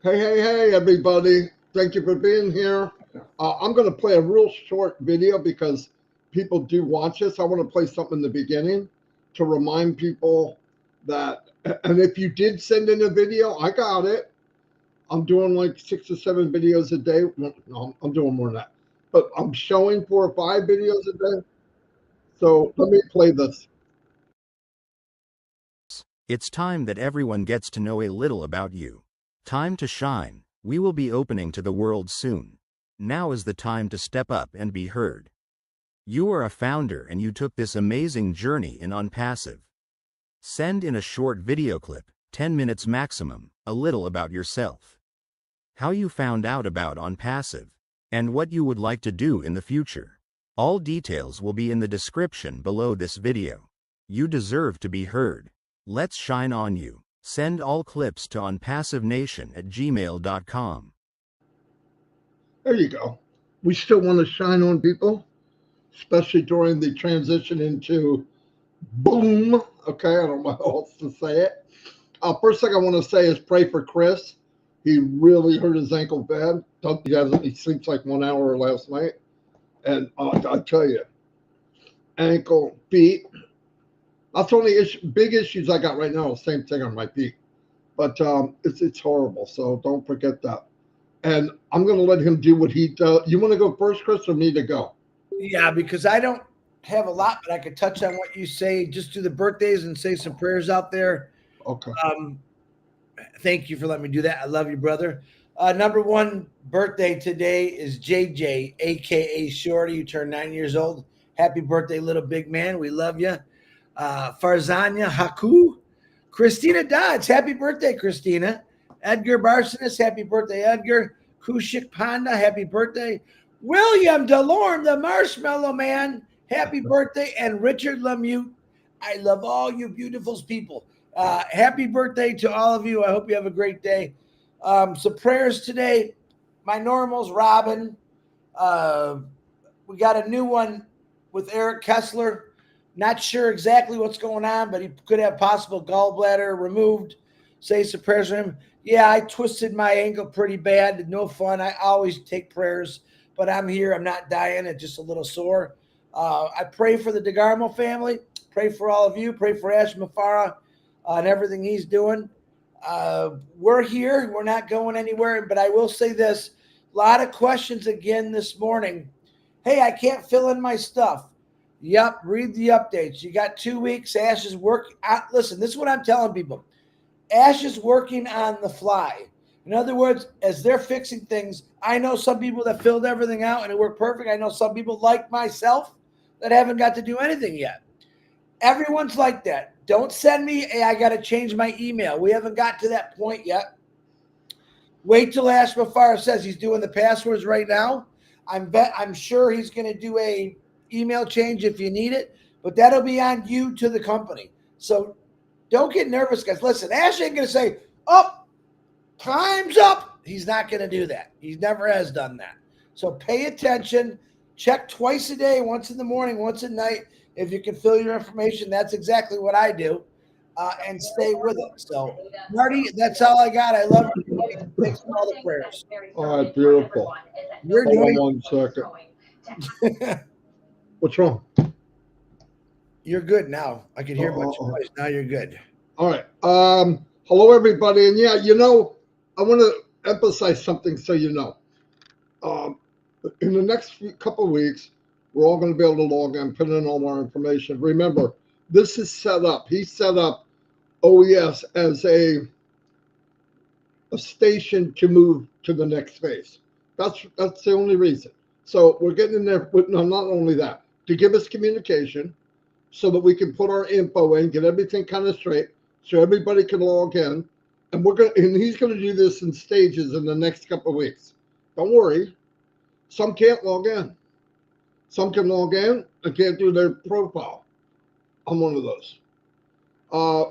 Hey, everybody. Thank you for being here. I'm going to play a real short video because people do watch this. I want to play something in the beginning to remind people that, and if you did send in a video, I got it. I'm doing like 6 or 7 videos a day. No, I'm doing more than that. But I'm showing 4 or 5 videos a day. So let me play this. It's time that everyone gets to know a little about you. Time to shine. We will be opening to the world soon. Now is the time to step up and be heard. You are a founder and you took this amazing journey in ONPASSIVE. Send in a short video clip, 10 minutes maximum, a little about yourself. How you found out about ONPASSIVE, and what you would like to do in the future. All details will be in the description below this video. You deserve to be heard. Let's shine on you. Send all clips to onpassivenation@gmail.com. There you go. We still want to shine on people, especially during the transition into boom. Okay, I don't know how else to say it. First thing I want to say is pray for Chris. He really hurt his ankle bad. He sleeps like 1 hour last night, and I tell you, ankle, feet. That's the only big issues I got right now. Same thing on my feet, but it's horrible. So don't forget that. And I'm going to let him do what he does. You want to go first, Chris, or me to go? Yeah, because I don't have a lot, but I could touch on what you say. Just do the birthdays and say some prayers out there. Okay. Thank you for letting me do that. I love you, brother. Number one birthday today is JJ, aka Shorty. You turned 9 years old. Happy birthday, little big man. We love you. Farzanya Haku, Christina Dodds. Happy birthday, Christina. Edgar Barsonis. Happy birthday, Edgar. Kushik Panda. Happy birthday. William DeLorme, the Marshmallow Man. Happy birthday. And Richard Lemieux. I love all you beautiful people. Happy birthday to all of you. I hope you have a great day. Some prayers today. My normals, Robin. We got a new one with Eric Kessler. Not sure exactly what's going on, but he could have possible gallbladder removed. Say some prayers for him. Yeah, I twisted my ankle pretty bad. No fun. I always take prayers, but I'm here. I'm not dying. It's just a little sore. I pray for the DeGarmo family. Pray for all of you. Pray for Ash Mafara and everything he's doing. We're here. We're not going anywhere, but I will say this. A lot of questions again this morning. Hey, I can't fill in my stuff. Yep, read the updates. You got 2 weeks. Ash is working. Listen, this is what I'm telling people. Ash is working on the fly. In other words, as they're fixing things, I know some people that filled everything out and it worked perfect. I know some people like myself that haven't got to do anything yet. Everyone's like that. Don't send me, hey, I got to change my email. We haven't got to that point yet. Wait till Ash Mafara says he's doing the passwords right now. I'm sure he's going to do a email change if you need it, but that'll be on you to the company. So don't get nervous, guys. Listen, Ash ain't going to say, oh, time's up. He's not going to do that. He never has done that. So pay attention. Check twice a day, once in the morning, once at night. If you can fill your information, that's exactly what I do. And stay with it. So, Marty, that's all I got. I love you. Thanks for all the prayers. All right, beautiful. You're Hold doing on 1 second. What's wrong? You're good now. I can hear much noise. Now you're good. All right. Hello, everybody. And yeah, I want to emphasize something so you know. In the next couple of weeks, we're all going to be able to log in, put in all our information. Remember, this is set up. He set up OES as a station to move to the next phase. That's the only reason. So we're getting in there. But no, not only that, to give us communication, so that we can put our info in, get everything kind of straight, so everybody can log in. And he's gonna do this in stages in the next couple of weeks. Don't worry. Some can't log in. Some can log in and can't do their profile. I'm one of those.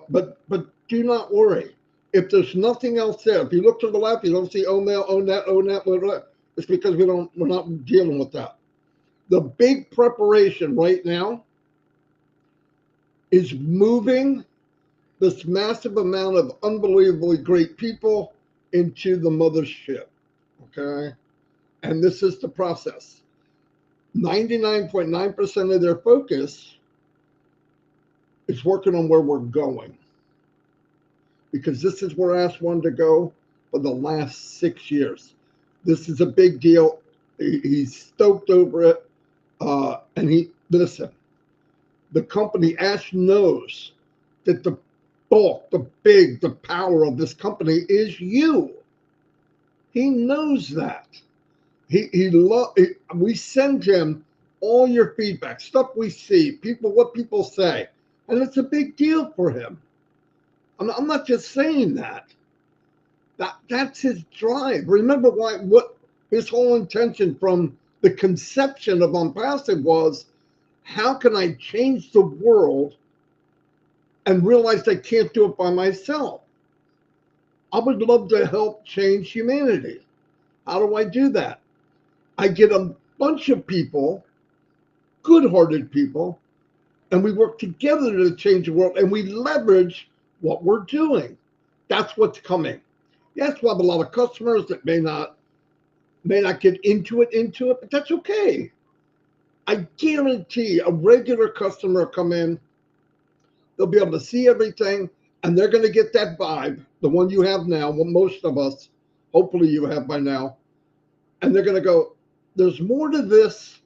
But do not worry. If there's nothing else there, if you look to the left, you don't see OMail, ONet, it's because we're not dealing with that. The big preparation right now is moving this massive amount of unbelievably great people into the mothership. Okay. And this is the process. 99.9% of their focus is working on where we're going. Because this is where I asked one to go for the last 6 years. This is a big deal. He's stoked over it. And listen, the company, Ash knows that the bulk, the power of this company is you. He knows that. We send him all your feedback, stuff we see, what people say, and it's a big deal for him. I'm not just saying that. That's his drive. Remember what his whole intention from the conception of ONPASSIVE was: how can I change the world and realize I can't do it by myself? I would love to help change humanity. How do I do that? I get a bunch of people, good-hearted people, and we work together to change the world, and we leverage what we're doing. That's what's coming. Yes, we'll have a lot of customers that may not get into it, but that's okay. I guarantee a regular customer will come in, they'll be able to see everything, and they're going to get that vibe, the one you have now, well, most of us, hopefully you have by now, and they're going to go, there's more to this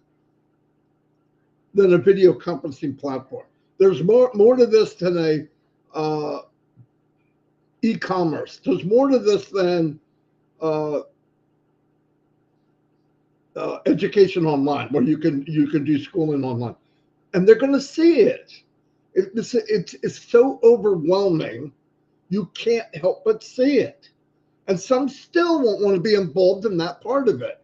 than a video conferencing platform. There's more to this than a e-commerce. There's more to this than education online, where you can do schooling online, and they're going to see it. It's so overwhelming, you can't help but see it. And some still won't want to be involved in that part of it.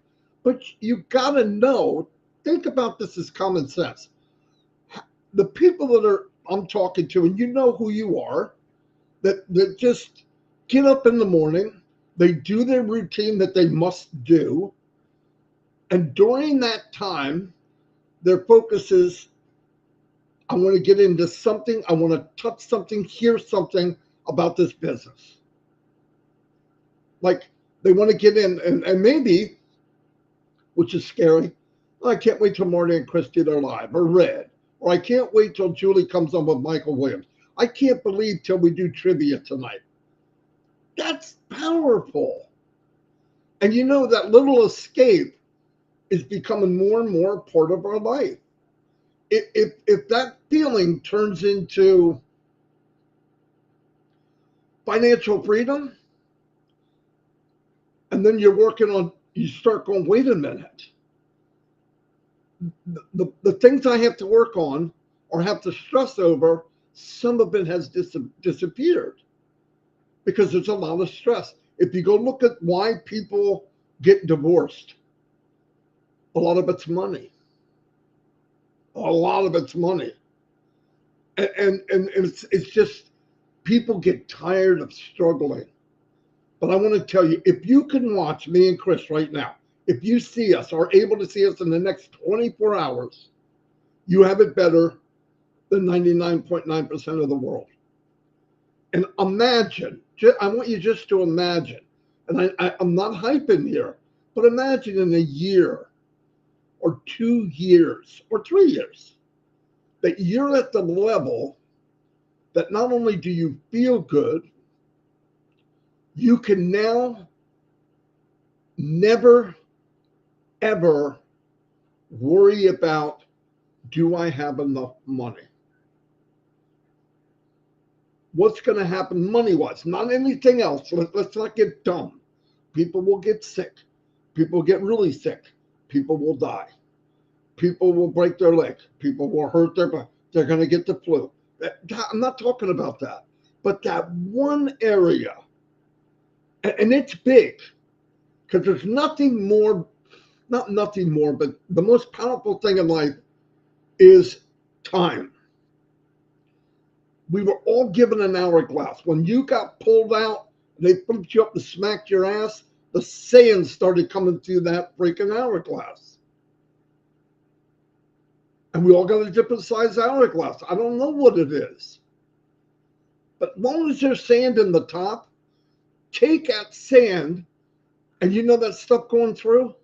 But you got to know, think about this as common sense. The people that I'm talking to, and you know who you are, that just get up in the morning, they do their routine that they must do, and during that time, their focus is, I want to get into something, I want to touch something, hear something about this business. Like, they want to get in, and maybe, which is scary, I can't wait till Marty and Chris do their live, or Red, or I can't wait till Julie comes on with Michael Williams. I can't believe till we do trivia tonight. That's powerful. And you know, that little escape is becoming more and more a part of our life. If that feeling turns into financial freedom, and then you start going, wait a minute. The things I have to work on or have to stress over, some of it has disappeared because there's a lot of stress. If you go look at why people get divorced, a lot of it's money. A lot of it's money. And it's just, people get tired of struggling. But I want to tell you, if you can watch me and Chris right now, if you see us, are able to see us in the next 24 hours, you have it better than 99.9% of the world. And imagine, I want you just to imagine, and I'm not hyping here, but imagine in a year or 2 years or 3 years that you're at the level that not only do you feel good, you can now never, ever worry about, do I have enough money? What's going to happen money-wise? Not anything else. Let's not get dumb. People will get sick. People get really sick. People will die. People will break their leg. People will hurt their back. They're going to get the flu. I'm not talking about that. But that one area, and it's big, because there's nothing more, not nothing more, but the most powerful thing in life is time. We were all given an hourglass. When you got pulled out, they pumped you up and smacked your ass, the sand started coming through that freaking hourglass. And we all got a different size hourglass. I don't know what it is. But as long as there's sand in the top, take that sand and you know that stuff going through?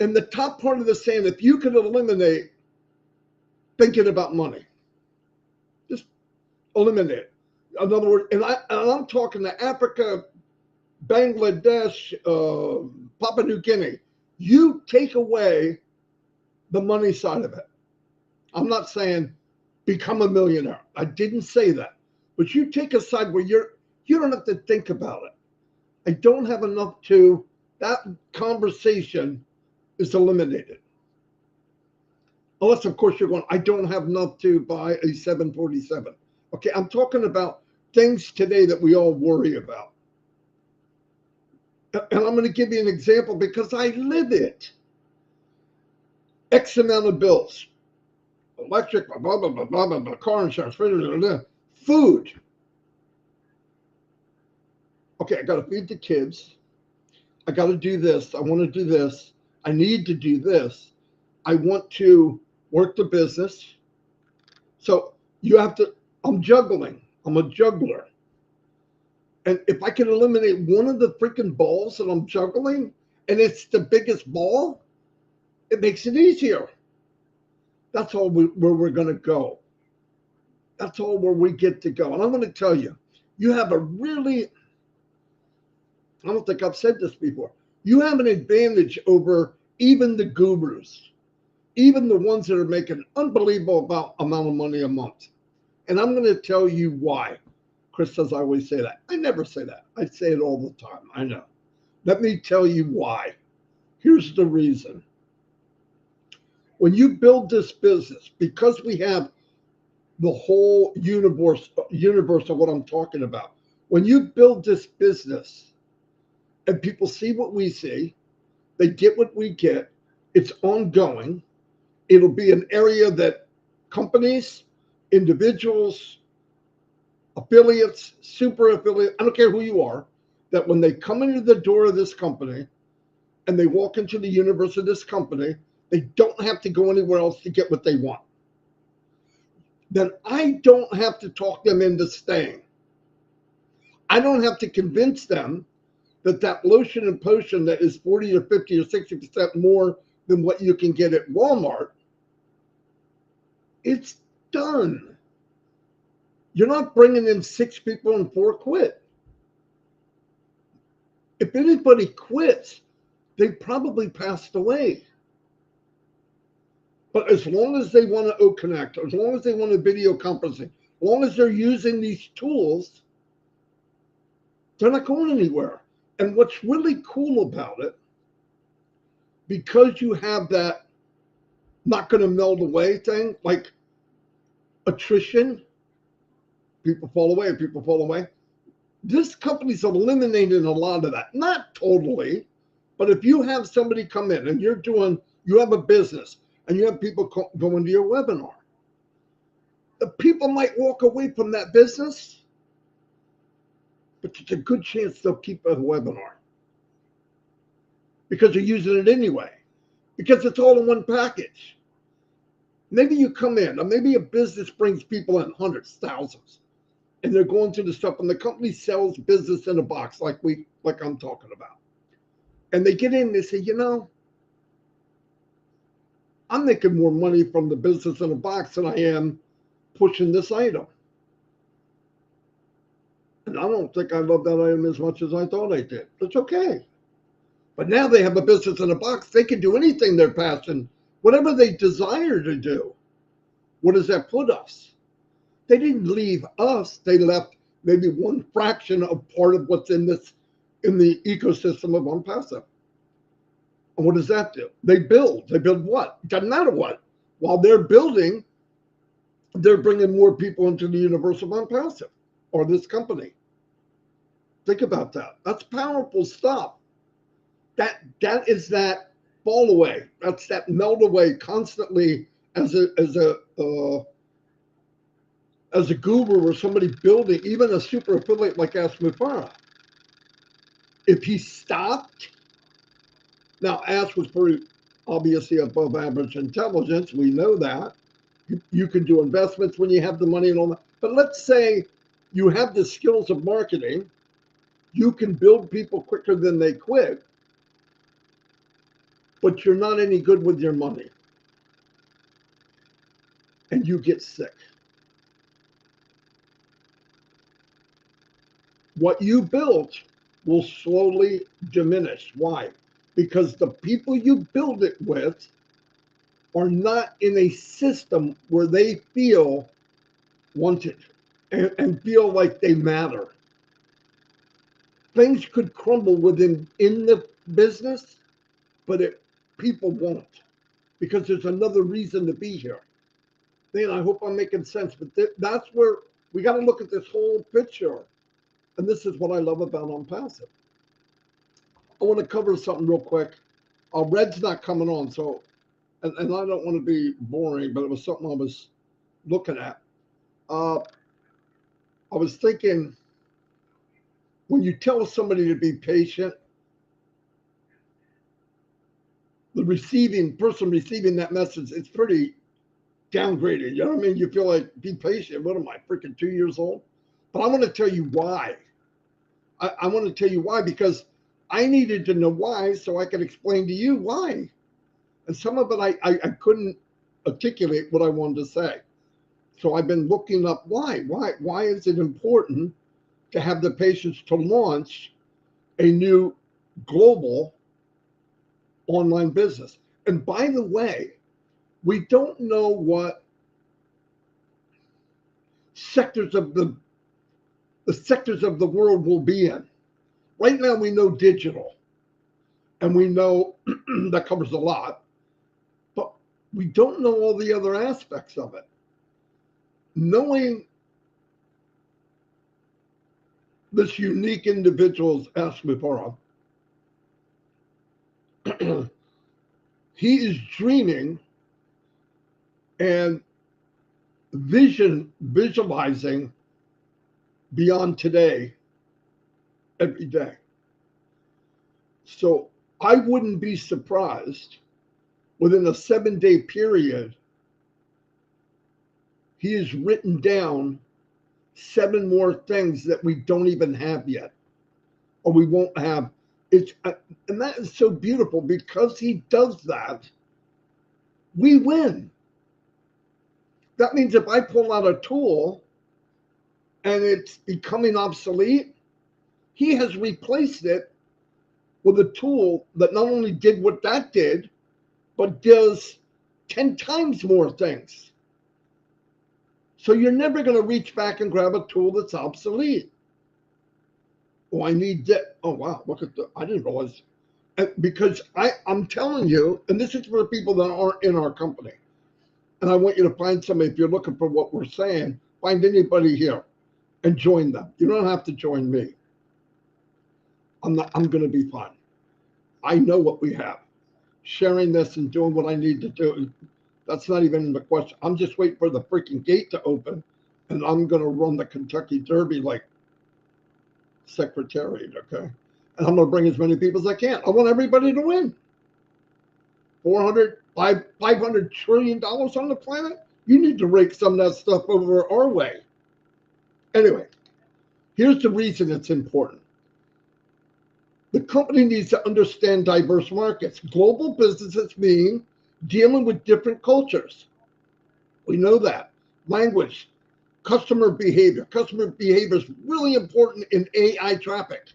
And the top part of the sand, if you could eliminate thinking about money, just eliminate it. In other words, and I'm talking to Africa, Bangladesh, Papua New Guinea. You take away the money side of it. I'm not saying become a millionaire. I didn't say that. But you take a side where you don't have to think about it. I don't have enough to, that conversation is eliminated. Unless, of course, you're going, I don't have enough to buy a 747. Okay, I'm talking about things today that we all worry about. And I'm going to give you an example because I live it. X amount of bills. Electric, blah, blah, blah, blah, blah, blah, car insurance, blah, blah, blah, food. Okay, I got to feed the kids. I got to do this. I want to do this. I need to do this. I want to work the business. So you have to, I'm juggling. I'm a juggler. And if I can eliminate one of the freaking balls that I'm juggling, and it's the biggest ball, it makes it easier. That's all where we're going to go. That's all where we get to go. And I'm going to tell you, you have a really, I don't think I've said this before, you have an advantage over even the gurus, even the ones that are making an unbelievable amount of money a month. And I'm going to tell you why. Chris says I always say that. I never say that. I say it all the time. I know. Let me tell you why. Here's the reason. When you build this business, because we have the whole universe of what I'm talking about, when you build this business and people see what we see, they get what we get, it's ongoing. It'll be an area that companies, individuals, affiliates, super affiliates, I don't care who you are, that when they come into the door of this company and they walk into the universe of this company, they don't have to go anywhere else to get what they want. Then I don't have to talk them into staying. I don't have to convince them that that lotion and potion that is 40 or 50 or 60% more than what you can get at Walmart, it's done. You're not bringing in 6 people and 4 quit. If anybody quits, they probably passed away. But as long as they want to connect, as long as they want to video conferencing, as long as they're using these tools, they're not going anywhere. And what's really cool about it, because you have that not going to melt away thing, like attrition, people fall away. This company's eliminating a lot of that. Not totally, but if you have somebody come in and you have a business and you have people going to your webinar, the people might walk away from that business, but there's a good chance they'll keep a webinar because they're using it anyway, because it's all in one package. Maybe you come in, or maybe a business brings people in hundreds, thousands, and they're going through the stuff, and the company sells business in a box like I'm talking about. And they get in, they say, I'm making more money from the business in a box than I am pushing this item. And I don't think I love that item as much as I thought I did. It's okay. But now they have a business in a box. They can do anything they're passionate, whatever they desire to do. What does that put us? They didn't leave us. They left maybe one fraction of part of what's in the ecosystem of ONPASSIVE. And what does that do? They build. They build what? It doesn't matter what. While they're building, they're bringing more people into the universe of ONPASSIVE or this company. Think about that. That's powerful stuff. That is that fall away. That's that melt away constantly as a guru or somebody building, even a super affiliate like Ask Mufara. If he stopped, now Ask was pretty obviously above average intelligence. We know that. You can do investments when you have the money and all that. But let's say You have the skills of marketing. You can build people quicker than they quit, but you're not any good with your money. And you get sick. What you built will slowly diminish. Why? Because the people you build it with are not in a system where they feel wanted and feel like they matter. Things could crumble in the business, but people won't, because there's another reason to be here. Man, I hope I'm making sense, but that's where we got to look at this whole picture. And this is what I love about ONPASSIVE. I want to cover something real quick. Red's not coming on, so, and I don't want to be boring, but it was something I was looking at. I was thinking, when you tell somebody to be patient, the person receiving that message, it's pretty downgraded. You know what I mean? You feel like, be patient. What am I, freaking 2 years old? But I want to tell you why. I want to tell you why, because I needed to know why so I could explain to you why. And some of it I couldn't articulate what I wanted to say. So I've been looking up why. Why is it important to have the patience to launch a new global online business? And by the way, we don't know what sectors of the sectors of the world will be in. Right now we know digital, and we know that covers a lot, but we don't know all the other aspects of it. Knowing this unique individual's Ashmipara, he is dreaming and visualizing beyond today every day. So I wouldn't be surprised within a 7-day period, he has written down 7 more things that we don't even have yet, or we won't have. And that is so beautiful, because he does that, we win. That means if I pull out a tool and it's becoming obsolete, he has replaced it with a tool that not only did what that did, but does 10 times more things. So you're never going to reach back and grab a tool that's obsolete. Oh, I need that. Oh, wow. Look at I didn't realize. Because I'm telling you, and this is for the people that aren't in our company. And I want you to find somebody, if you're looking for what we're saying, find anybody here and join them. You don't have to join me. I'm going to be fine. I know what we have. Sharing this and doing what I need to do, that's not even the question. I'm just waiting for the freaking gate to open, and I'm going to run the Kentucky Derby like Secretariat, okay? And I'm going to bring as many people as I can. I want everybody to win. $500 trillion on the planet? You need to rake some of that stuff over our way. Anyway, here's the reason it's important. The company needs to understand diverse markets. Global businesses mean dealing with different cultures. We know that. Language, customer behavior. Customer behavior is really important in AI traffic.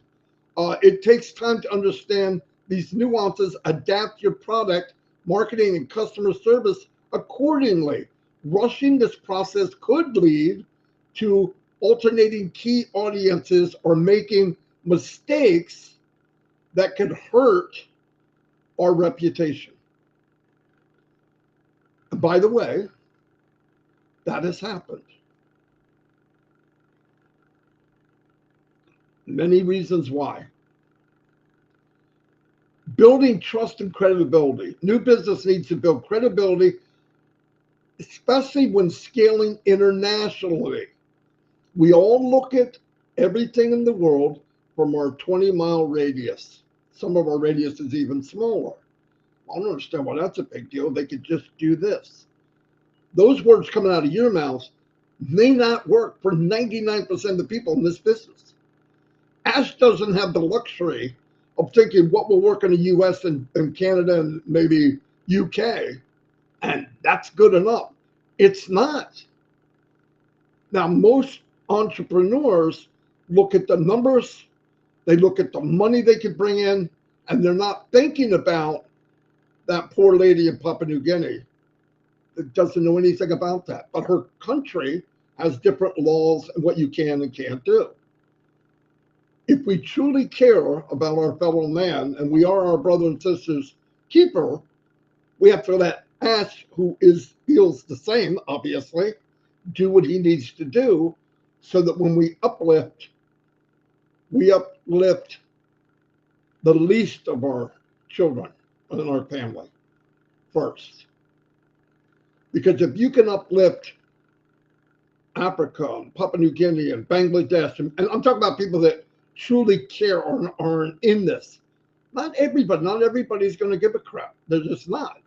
It takes time to understand these nuances, adapt your product, marketing, and customer service accordingly. Rushing this process could lead to alternating key audiences or making mistakes that could hurt our reputation. And by the way, that has happened. Many reasons why. Building trust and credibility. New business needs to build credibility, especially when scaling internationally. We all look at everything in the world from our 20-mile radius. Some of our radius is even smaller. I don't understand why that's a big deal. They could just do this. Those words coming out of your mouth may not work for 99% of the people in this business. Ash doesn't have the luxury of thinking what will work in the US and Canada and maybe UK, and that's good enough. It's not. Now, most entrepreneurs look at the numbers, they look at the money they could bring in, and they're not thinking about that poor lady in Papua New Guinea that doesn't know anything about that. But her country has different laws and what you can and can't do. If we truly care about our fellow man and we are our brother and sister's keeper, we have to let Ash, who feels the same, obviously, do what he needs to do so that when we uplift the least of our children in our family first. Because if you can uplift Africa and Papua New Guinea and Bangladesh, and I'm talking about people that truly care or aren't in this. Not everybody's going to give a crap. They're just not.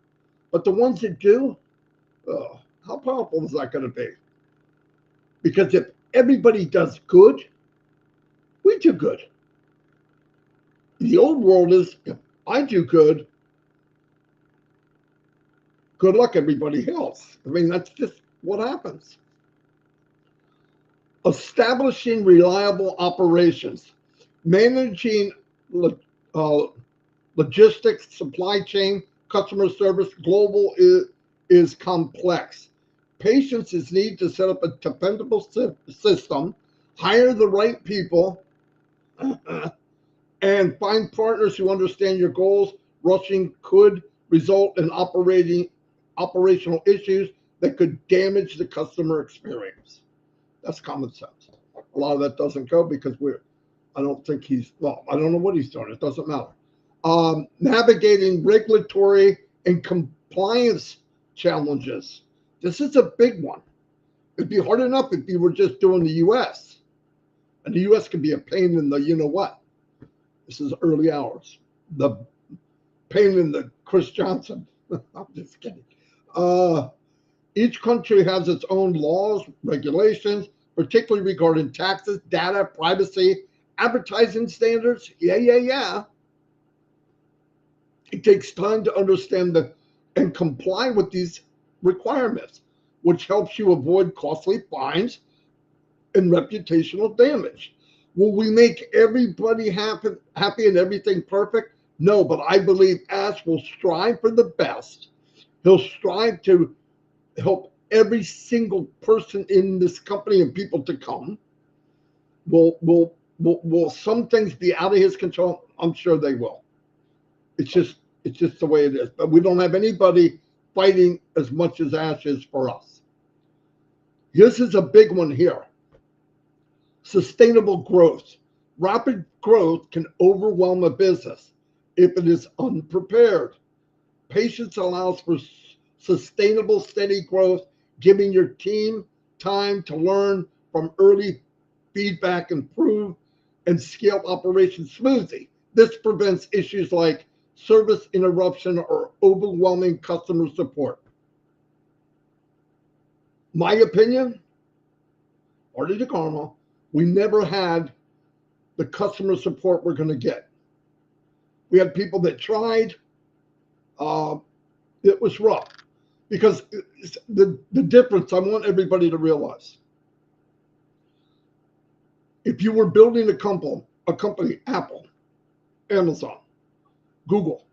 But the ones that do, how powerful is that going to be? Because if everybody does good, we do good. The old world is, if I do good, good luck everybody else. I mean, that's just what happens. Establishing reliable operations, managing logistics, supply chain, customer service, global is complex. Patience is needed to set up a dependable system, hire the right people, and find partners who understand your goals. Rushing could result in operational issues that could damage the customer experience. That's common sense. A lot of that doesn't go because I don't know what he's doing. It doesn't matter. Navigating regulatory and compliance challenges. This is a big one. It'd be hard enough if you were just doing the US. And the US can be a pain in the you-know-what. This is early hours. The pain in the Chris Johnson. I'm just kidding. Each country has its own laws, regulations, particularly regarding taxes, data, privacy, advertising standards. Yeah. It takes time to understand and comply with these requirements, which helps you avoid costly fines and reputational damage. Will we make everybody happy and everything perfect? No, but I believe Ash will strive for the best. He'll strive to help every single person in this company and people to come. Will some things be out of his control? I'm sure they will. It's just the way it is. But we don't have anybody fighting as much as Ash is for us. This is a big one here. Sustainable growth. Rapid growth can overwhelm a business if it is unprepared. Patience allows for sustainable, steady growth, giving your team time to learn from early feedback, improve, and scale operations smoothly. This prevents issues like service interruption or overwhelming customer support. My opinion, Marty DeCarmo, we never had the customer support we're going to get. We had people that tried. It was rough because the difference I want everybody to realize. If you were building a company, Apple, Amazon, Google,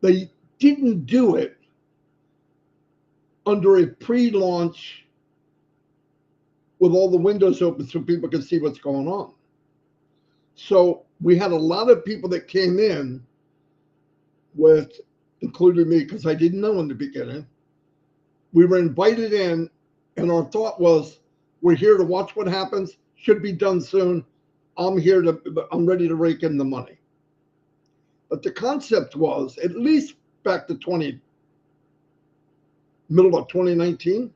they didn't do it under a pre-launch with all the windows open so people could see what's going on. So we had a lot of people that came in with, including me, because I didn't know in the beginning. We were invited in, and our thought was, we're here to watch what happens, should be done soon. I'm ready to rake in the money. But the concept was, at least back to middle of 2019,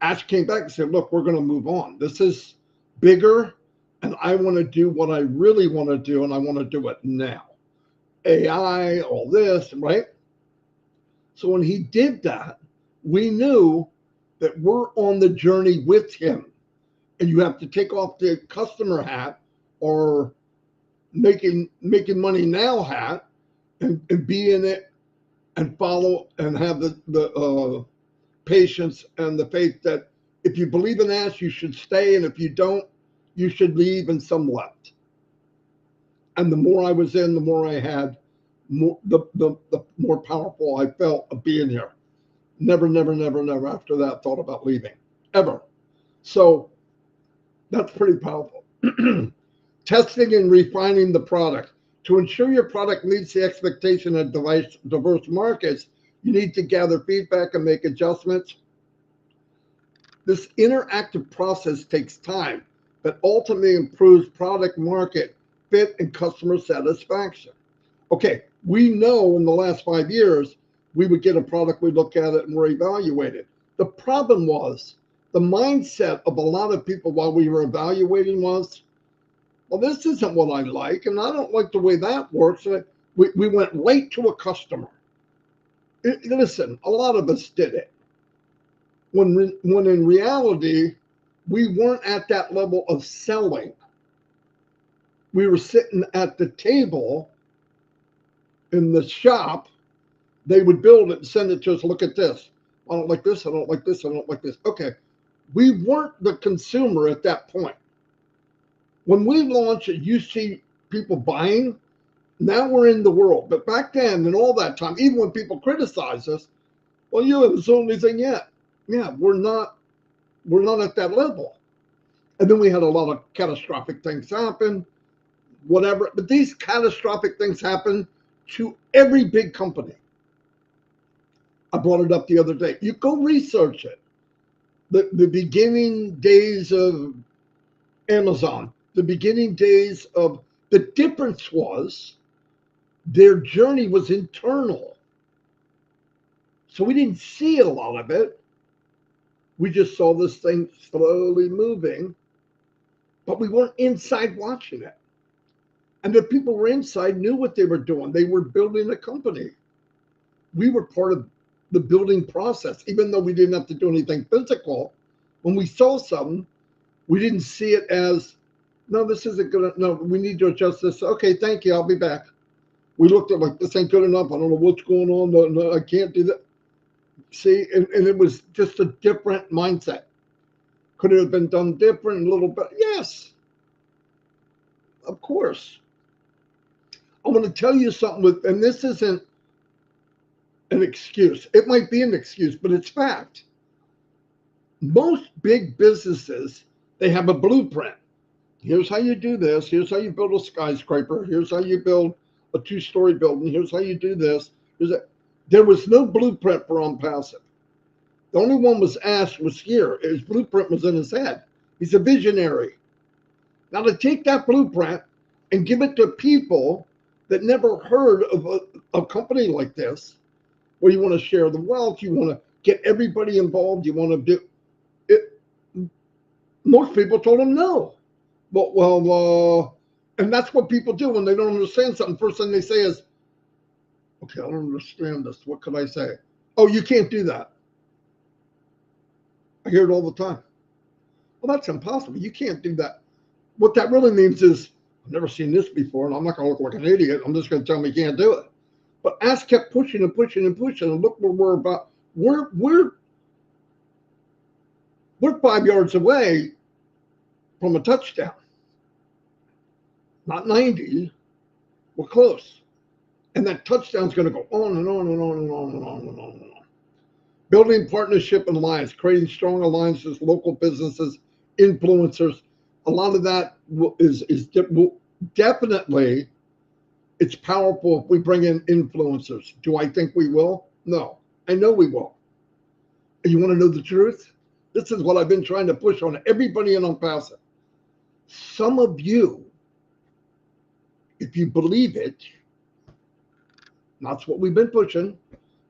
Ash came back and said, look, we're going to move on. This is bigger, and I want to do what I really want to do, and I want to do it now. AI, all this, right? So when he did that, we knew that we're on the journey with him. And you have to take off the customer hat or making money now hat and be in it and follow and have the patience and the faith that if you believe in us, you should stay, and if you don't, you should leave, and some left. And the more I was in, the more I had, the more powerful I felt of being here. Never after that thought about leaving, ever. So that's pretty powerful. Testing and refining the product. To ensure your product meets the expectation of diverse markets, you need to gather feedback and make adjustments. This interactive process takes time, but ultimately improves product market fit and customer satisfaction. Okay, we know in the last 5 years, we would get a product, we look at it and reevaluate it. The problem was the mindset of a lot of people while we were evaluating was, well, this isn't what I like, and I don't like the way that works. We went right to a customer. Listen, a lot of us did it. When in reality, we weren't at that level of selling. We were sitting at the table in the shop. They would build it and send it to us. Look at this. I don't like this. I don't like this. I don't like this. Okay. We weren't the consumer at that point. When we launched it, you see people buying. Now we're in the world. But back then and all that time, even when people criticize us, well, you haven't sold anything yet. Yeah, we're not at that level. And then we had a lot of catastrophic things happen, whatever. But these catastrophic things happen to every big company. I brought it up the other day. You go research it. The beginning days of Amazon, the beginning days of, the difference was their journey was internal. So we didn't see a lot of it. We just saw this thing slowly moving, but we weren't inside watching it. And the people who were inside knew what they were doing. They were building a company. We were part of the building process, even though we didn't have to do anything physical. When we saw something, we didn't see it as, no, this isn't good. No, we need to adjust this. Okay, thank you. I'll be back. We looked at like, this ain't good enough. I don't know what's going on. No, I can't do that. See, and it was just a different mindset. Could it have been done different a little bit? Yes, of course. I want to tell you something and this isn't an excuse. It might be an excuse, but it's fact. Most big businesses, they have a blueprint. Here's how you do this. Here's how you build a skyscraper. Here's how you build a 2-story building. Here's how you do this. There was no blueprint for ONPASSIVE. The only one was asked was here. His blueprint was in his head. He's a visionary. Now to take that blueprint and give it to people that never heard of a company like this, where you want to share the wealth, you want to get everybody involved, you want to do it. Most people told him no. Well, and that's what people do when they don't understand something. First thing they say is, okay, I don't understand this. What could I say? Oh, you can't do that. I hear it all the time. Well, that's impossible. You can't do that. What that really means is, I've never seen this before, and I'm not going to look like an idiot. I'm just going to tell them you can't do it. But Ass kept pushing and pushing and pushing, and look where we're about. We're 5 yards away from a touchdown. Not 90. We're close. And that touchdown's going to go on and on and on and on and on and on and on. Building partnership and alliance, creating strong alliances, local businesses, influencers. A lot of that is definitely, it's powerful if we bring in influencers. Do I think we will? No, I know we will. And you want to know the truth? This is what I've been trying to push on everybody in ONPASSIVE. Some of you, if you believe it, that's what we've been pushing,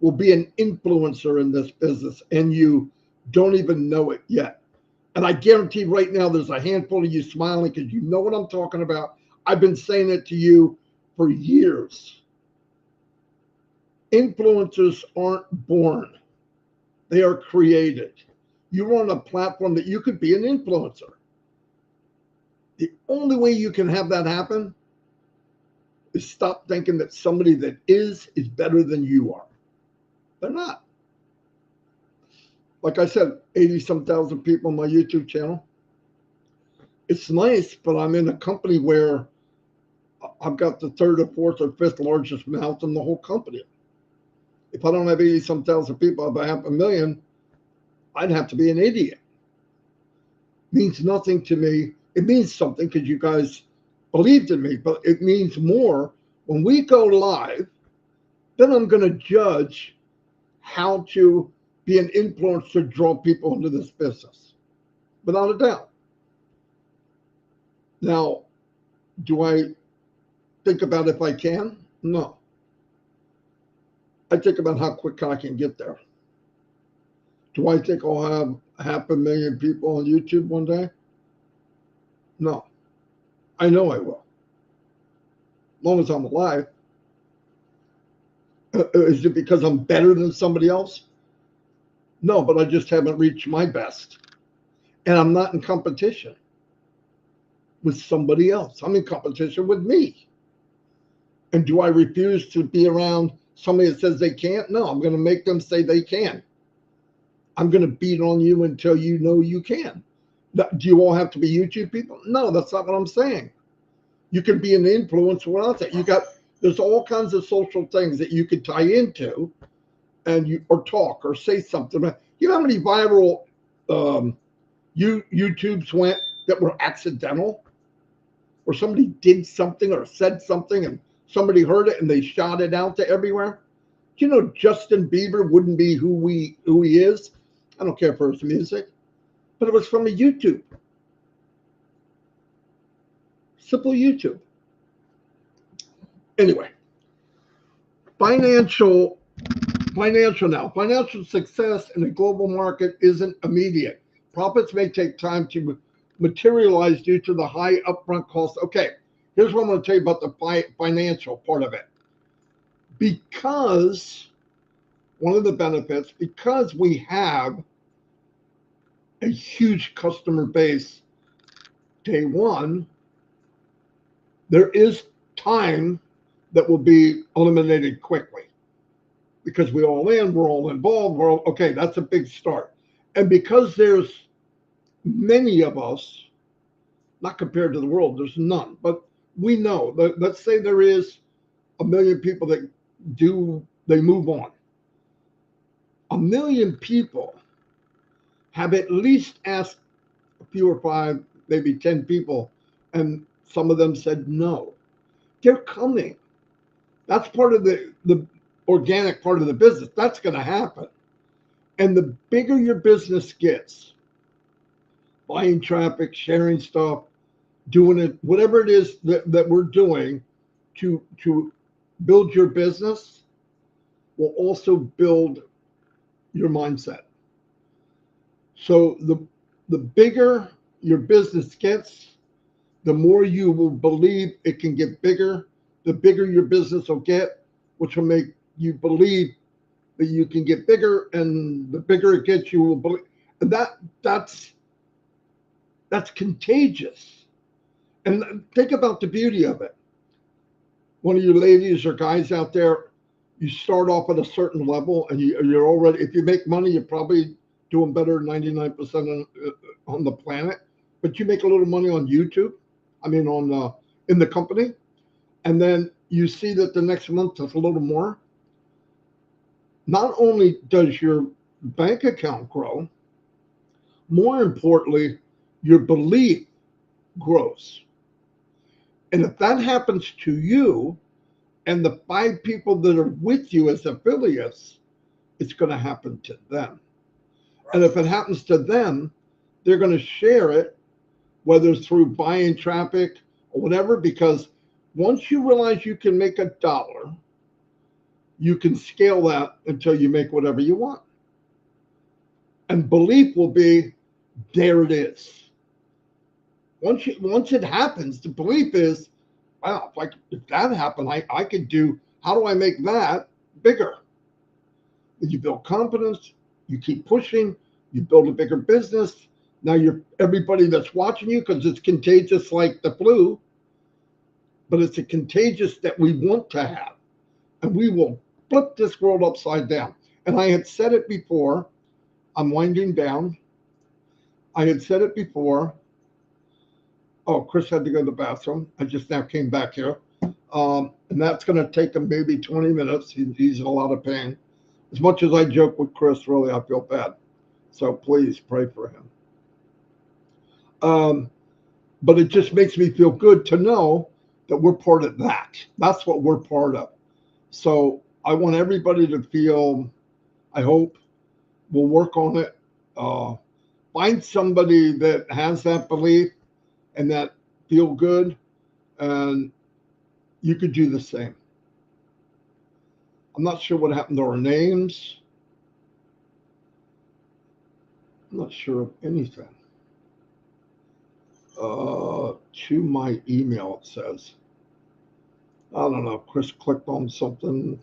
will be an influencer in this business, and you don't even know it yet. And I guarantee right now there's a handful of you smiling because you know what I'm talking about. I've been saying it to you for years. Influencers aren't born. They are created. You're on a platform that you could be an influencer. The only way you can have that happen is stop thinking that somebody that is better than you are. They're not. Like I said, 80-some thousand people on my YouTube channel. It's nice, but I'm in a company where I've got the third or fourth or fifth largest mouth in the whole company. If I don't have 80-some thousand people, about 500,000, I'd have to be an idiot. Means nothing to me. It means something because you guys believed in me, but it means more when we go live. Then I'm going to judge how to be an influencer to draw people into this business, without a doubt. Now, do I think about if I can? No. I think about how quick I can get there. Do I think I'll have 500,000 people on YouTube one day? No. I know I will. As long as I'm alive. Is it because I'm better than somebody else? No, but I just haven't reached my best. And I'm not in competition with somebody else. I'm in competition with me. And do I refuse to be around somebody that says they can't? No, I'm going to make them say they can. I'm going to beat on you until you know you can. Do you all have to be YouTube people? No, that's not what I'm saying. You can be an influencer without that. There's all kinds of social things that you could tie into, and or talk or say something. You know how many viral YouTubes went that were accidental, where somebody did something or said something and somebody heard it and they shot it out to everywhere? Do you know Justin Bieber wouldn't be who he is? I don't care for his music, but it was from a YouTube. Simple YouTube. Anyway, financial success in a global market isn't immediate. Profits may take time to materialize due to the high upfront cost. Okay, here's what I'm going to tell you about the financial part of it. Because one of the benefits, because we have a huge customer base day one, there is time that will be eliminated quickly. Because we're all involved, okay, that's a big start. And because there's many of us, not compared to the world, there's none, but we know that, let's say there is 1 million people that they move on. 1 million people have at least asked a few or 5, maybe 10 people, and some of them said no. They're coming. That's part of the organic part of the business. That's going to happen. And the bigger your business gets, buying traffic, sharing stuff, doing it, whatever it is that we're doing to build your business, will also build your mindset. So the bigger your business gets, the more you will believe it can get bigger. The bigger your business will get, which will make you believe that you can get bigger, and the bigger it gets, you will believe. And that's contagious. And think about the beauty of it. One of you ladies or guys out there, you start off at a certain level, and you're already, if you make money, you're probably doing better than 99% on the planet. But you make a little money on YouTube, in the company, and then you see that the next month is a little more. Not only does your bank account grow, more importantly, your belief grows. And if that happens to you and the 5 people that are with you as affiliates, it's going to happen to them. And if it happens to them, they're going to share it, whether it's through buying traffic or whatever, because once you realize you can make $1, you can scale that until you make whatever you want. And belief will be, there it is. Once it happens, the belief is, wow, if that happened, I could do, how do I make that bigger? You build confidence, you keep pushing, You build a bigger business. Now everybody that's watching you, because it's contagious like the flu, but it's a contagious that we want to have. And we will flip this world upside down. And I had said it before. I'm winding down. I had said it before. Oh, Chris had to go to the bathroom. I just now came back here. And that's going to take him maybe 20 minutes. He's in a lot of pain. As much as I joke with Chris, really, I feel bad. So please pray for him. But it just makes me feel good to know that we're part of that. That's what we're part of. So I want everybody to feel, I hope, we'll work on it. Find somebody that has that belief and that feel good, and you could do the same. I'm not sure what happened to our names. I'm not sure of anything. To my email, it says. I don't know. Chris clicked on something.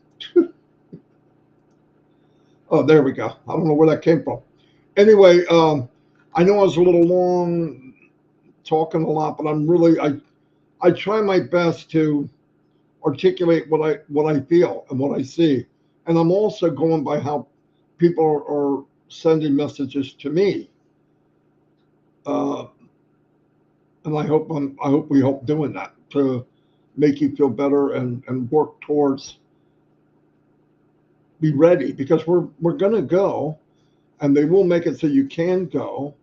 Oh, there we go. I don't know where that came from. Anyway, I know I was a little long, talking a lot, but I'm really, I try my best to articulate what I feel and what I see, and I'm also going by how people are sending messages to me. And I hope we help doing that to make you feel better and work towards be ready, because we're gonna go, and they will make it so you can go,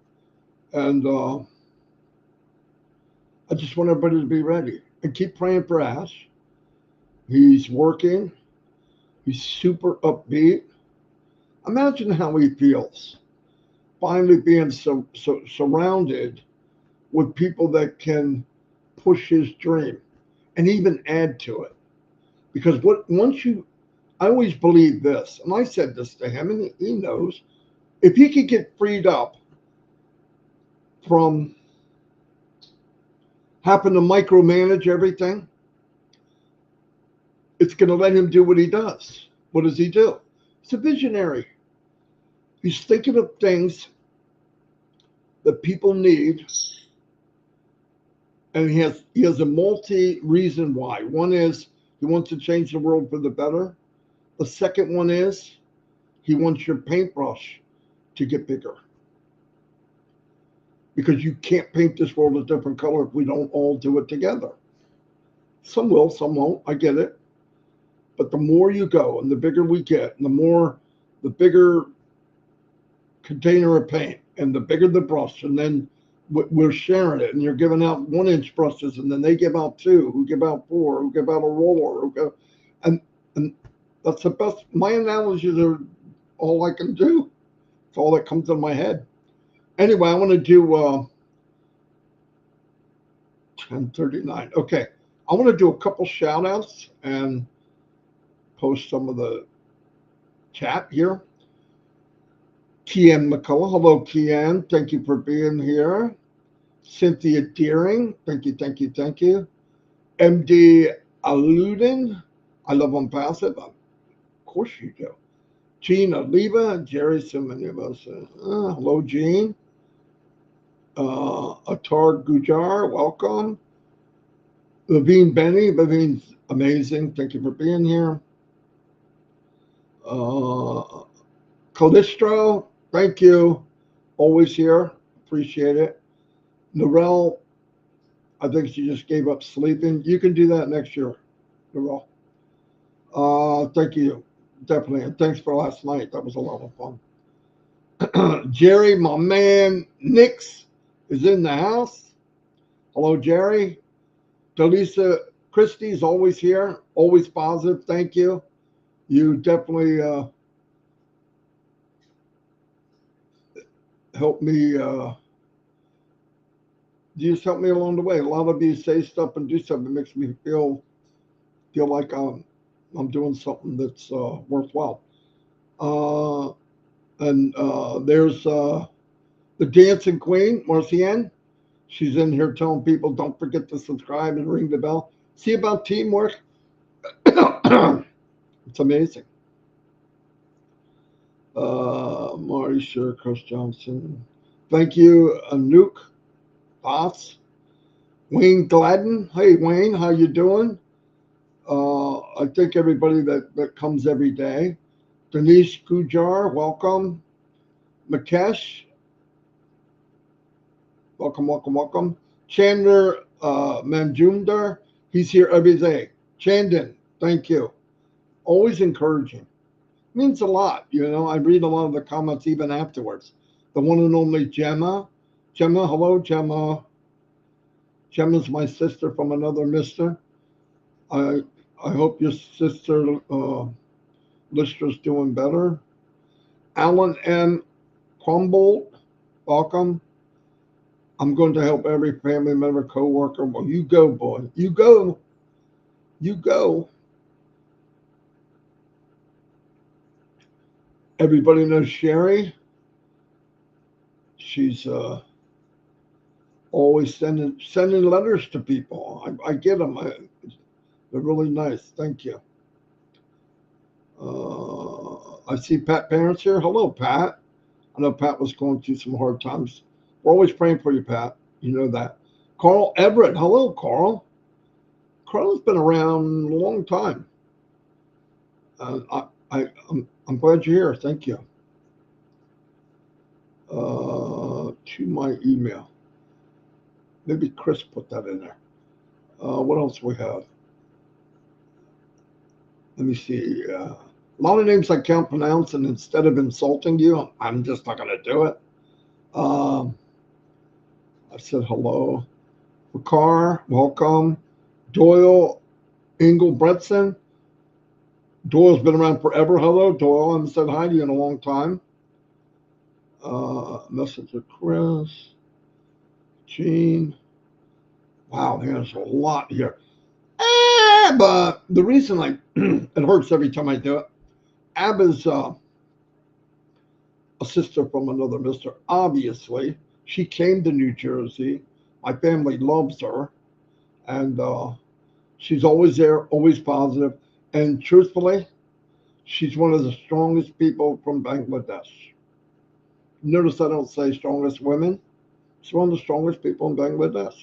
and I just want everybody to be ready and keep praying for Ash. He's working. He's super upbeat. Imagine how he feels finally being so surrounded with people that can push his dream and even add to it. Because I always believe this, and I said this to him, and he knows, if he could get freed up from having to micromanage everything, it's going to let him do what he does. What does he do? He's a visionary. He's thinking of things that people need, and he has a multi-reason why. One is he wants to change the world for the better. The second one is he wants your paintbrush to get bigger, because you can't paint this world a different color if we don't all do it together. Some will, some won't. I get it. But the more you go and the bigger we get, and the bigger container of paint and the bigger the brush, and then we're sharing it, and you're giving out 1-inch brushes, and then they give out 2, who give out 4, who give out a roller, and that's the best. My analogies are all I can do. It's all that comes in my head. Anyway, I want to do 10:39. Okay, I want to do a couple shout outs and post some of the chat here. Kian McCullough. Hello, Kian. Thank you for being here. Cynthia Deering. Thank you, thank you, thank you. MD Aluden. I love ONPASSIVE. Of course you do. Gene Oliva. Jerry, so many of us. Hello, Gene. Attar Gujar. Welcome. Levine Benny. Levine's amazing. Thank you for being here. Calistro, thank you. Always here. Appreciate it. Narelle, I think she just gave up sleeping. You can do that next year, Narelle. Thank you. Definitely. And thanks for last night. That was a lot of fun. Jerry, my man, Nix is in the house. Hello, Jerry. Delisa Christie's always here. Always positive. Thank you. You definitely help me. You just help me along the way. A lot of you say stuff and do stuff that makes me feel like I'm doing something that's worthwhile. And there's the dancing queen, Marcienne. She's in here telling people, don't forget to subscribe and ring the bell. See about teamwork. It's amazing. Marty, sure, Chris Johnson. Thank you, Anouk Boss. Wayne Gladden. Hey, Wayne, how you doing? I think everybody that comes every day. Denise Gujar, welcome. Makesh, welcome, welcome, welcome. Chandler Manjumdar, he's here every day. Chandan, thank you. Always encouraging. Means a lot, you know. I read a lot of the comments even afterwards. The one and only Gemma. Gemma, hello, Gemma. Gemma's my sister from another mister. I I hope your sister Lister's doing better. Alan M. Crumbold, welcome. I'm going to help every family member, co-worker. Well, you go, boy. You go. You go. Everybody knows Sherry. She's always sending letters to people. I get them. They're really nice. Thank you. I see Pat Parents here. Hello, Pat. I know Pat was going through some hard times. We're always praying for you, Pat. You know that. Carl Everett. Hello, Carl. Carl's been around a long time. I'm glad you're here. Thank you. To my email. Maybe Chris put that in there. What else we have? Let me see. A lot of names I can't pronounce, and instead of insulting you, I'm just not going to do it. I said hello. Bakar, welcome. Doyle Engelbretson. Doyle's been around forever. Hello, Doyle. I haven't said hi to you in a long time. Message to Chris. Gene. Wow, there's a lot here. But the reason it hurts every time I do it, Abba's a sister from another mister. Obviously, she came to New Jersey. My family loves her, and she's always there, always positive. And truthfully, she's one of the strongest people from Bangladesh. Notice I don't say strongest women. She's one of the strongest people in Bangladesh.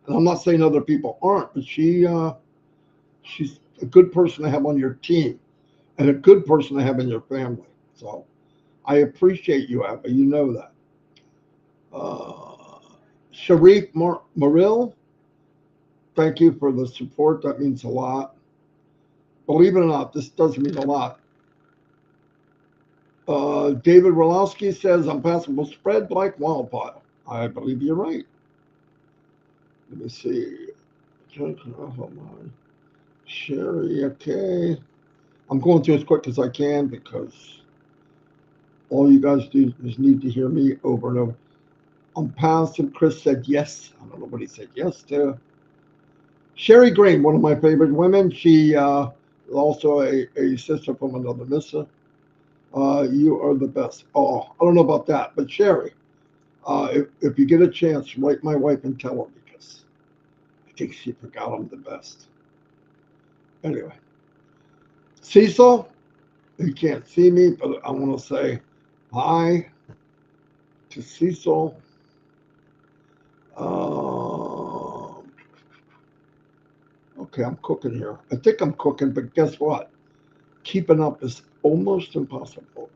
And I'm not saying other people aren't, but she's a good person to have on your team and a good person to have in your family. So I appreciate you, Abba. You know that. Sharif Maril, thank you for the support. That means a lot. Believe it or not, this does mean a lot. David Rolowski says, Unpassable spread like wildfire. I believe you're right. Let me see. Sherry, okay. I'm going through as quick as I can because all you guys do is need to hear me over and over. Unpassable, Chris said yes. I don't know what he said yes to. Sherry Green, one of my favorite women. She also a sister from another mister. You are the best. Oh, I don't know about that, but Sherry, if you get a chance, write my wife and tell her because I think she forgot I'm the best. Anyway, Cecil, you can't see me, but I want to say hi to Cecil. Okay, I'm cooking here. I think I'm cooking, but guess what? Keeping up is almost impossible.